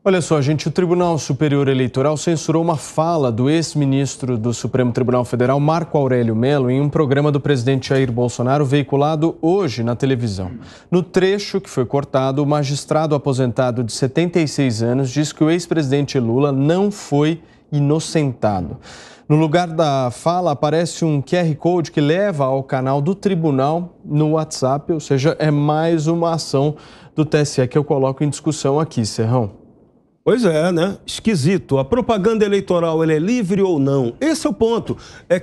Olha só, gente, o Tribunal Superior Eleitoral censurou uma fala do ex-ministro do Supremo Tribunal Federal, Marco Aurélio Mello, em um programa do presidente Jair Bolsonaro veiculado hoje na televisão. No trecho que foi cortado, o magistrado aposentado de 76 anos diz que o ex-presidente Lula não foi inocentado. No lugar da fala aparece um QR Code que leva ao canal do tribunal no WhatsApp, ou seja, é mais uma ação do TSE que eu coloco em discussão aqui, Serrão. Pois é, né? Esquisito. A propaganda eleitoral, ela é livre ou não? Esse é o ponto.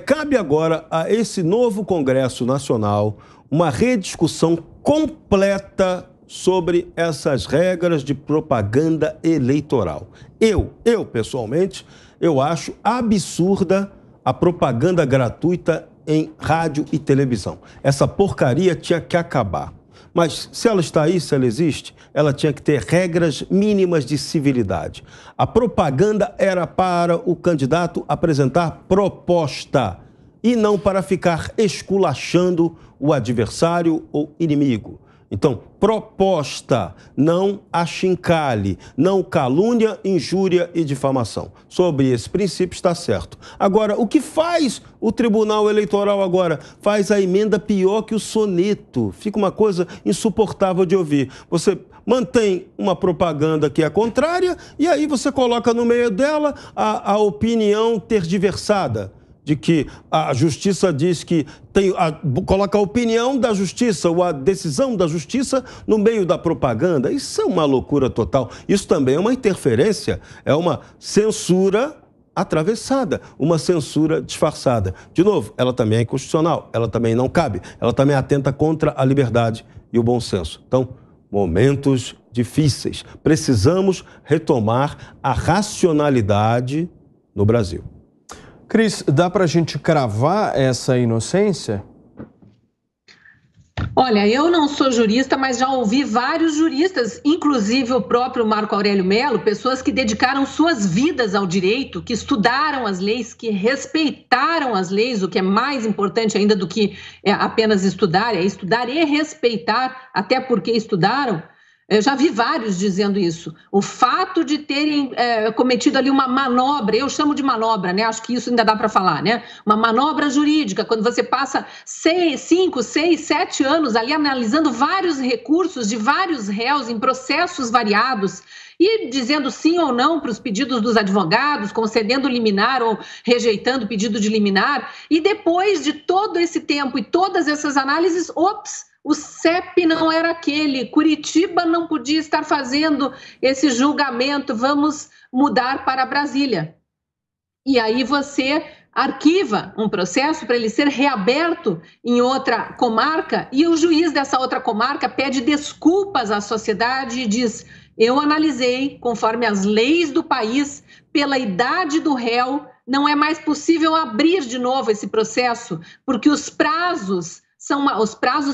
Cabe agora a esse novo Congresso Nacional uma rediscussão completa sobre essas regras de propaganda eleitoral. Eu pessoalmente, eu acho absurda a propaganda gratuita em rádio e televisão. Essa porcaria tinha que acabar. Mas se ela está aí, se ela existe, ela tinha que ter regras mínimas de civilidade. A propaganda era para o candidato apresentar proposta e não para ficar esculachando o adversário ou inimigo. Então, proposta, não achincalhe, não calúnia, injúria e difamação. Sobre esse princípio está certo. Agora, o que faz o Tribunal Eleitoral agora? Faz a emenda pior que o soneto. Fica uma coisa insuportável de ouvir. Você mantém uma propaganda que é contrária e aí você coloca no meio dela a opinião tergiversada, de que a justiça diz que coloca a opinião da justiça ou a decisão da justiça no meio da propaganda. Isso é uma loucura total. Isso também é uma interferência, é uma censura atravessada, uma censura disfarçada. De novo, ela também é inconstitucional, ela também não cabe, ela também atenta contra a liberdade e o bom senso. Então, momentos difíceis. Precisamos retomar a racionalidade no Brasil. Cris, dá para a gente cravar essa inocência? Olha, eu não sou jurista, mas já ouvi vários juristas, inclusive o próprio Marco Aurélio Mello, pessoas que dedicaram suas vidas ao direito, que estudaram as leis, que respeitaram as leis, o que é mais importante ainda do que apenas estudar, é estudar e respeitar, até porque estudaram. Eu já vi vários dizendo isso. O fato de terem cometido ali uma manobra, eu chamo de manobra, né? Acho que isso ainda dá para falar, né? Uma manobra jurídica, quando você passa 5, 6, 7 anos ali analisando vários recursos de vários réus em processos variados e dizendo sim ou não para os pedidos dos advogados, concedendo liminar ou rejeitando o pedido de liminar, e depois de todo esse tempo e todas essas análises, o CEP não era aquele, Curitiba não podia estar fazendo esse julgamento, vamos mudar para Brasília. E aí você arquiva um processo para ele ser reaberto em outra comarca e o juiz dessa outra comarca pede desculpas à sociedade e diz: eu analisei, conforme as leis do país, pela idade do réu, não é mais possível abrir de novo esse processo, porque os prazos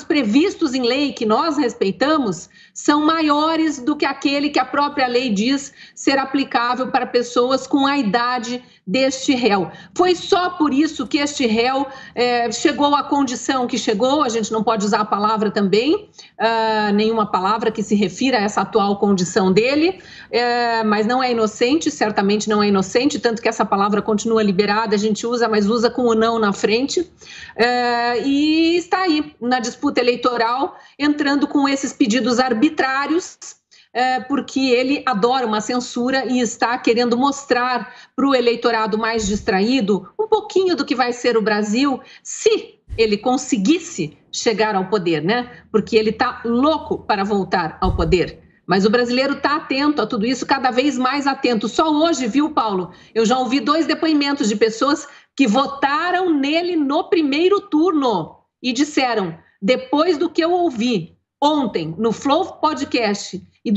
previstos em lei que nós respeitamos são maiores do que aquele que a própria lei diz ser aplicável para pessoas com a idade deste réu. Foi só por isso que este réu chegou à condição que chegou, a gente não pode usar a palavra também, nenhuma palavra que se refira a essa atual condição dele, mas não é inocente, certamente não é inocente, tanto que essa palavra continua liberada, a gente usa, mas usa com o não na frente, e está aí na disputa eleitoral, entrando com esses pedidos arbitrários, porque ele adora uma censura e está querendo mostrar para o eleitorado mais distraído um pouquinho do que vai ser o Brasil se ele conseguisse chegar ao poder, né? Porque ele está louco para voltar ao poder. Mas o brasileiro está atento a tudo isso, cada vez mais atento. Só hoje, viu, Paulo? Eu já ouvi 2 depoimentos de pessoas que votaram nele no primeiro turno e disseram: depois do que eu ouvi ontem no Flow Podcast e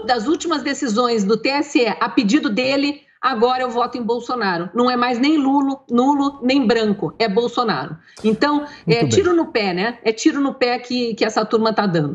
das últimas decisões do TSE a pedido dele, agora eu voto em Bolsonaro. Não é mais nem nulo, nem branco, é Bolsonaro. Então, tiro no pé, né? É tiro no pé que essa turma está dando.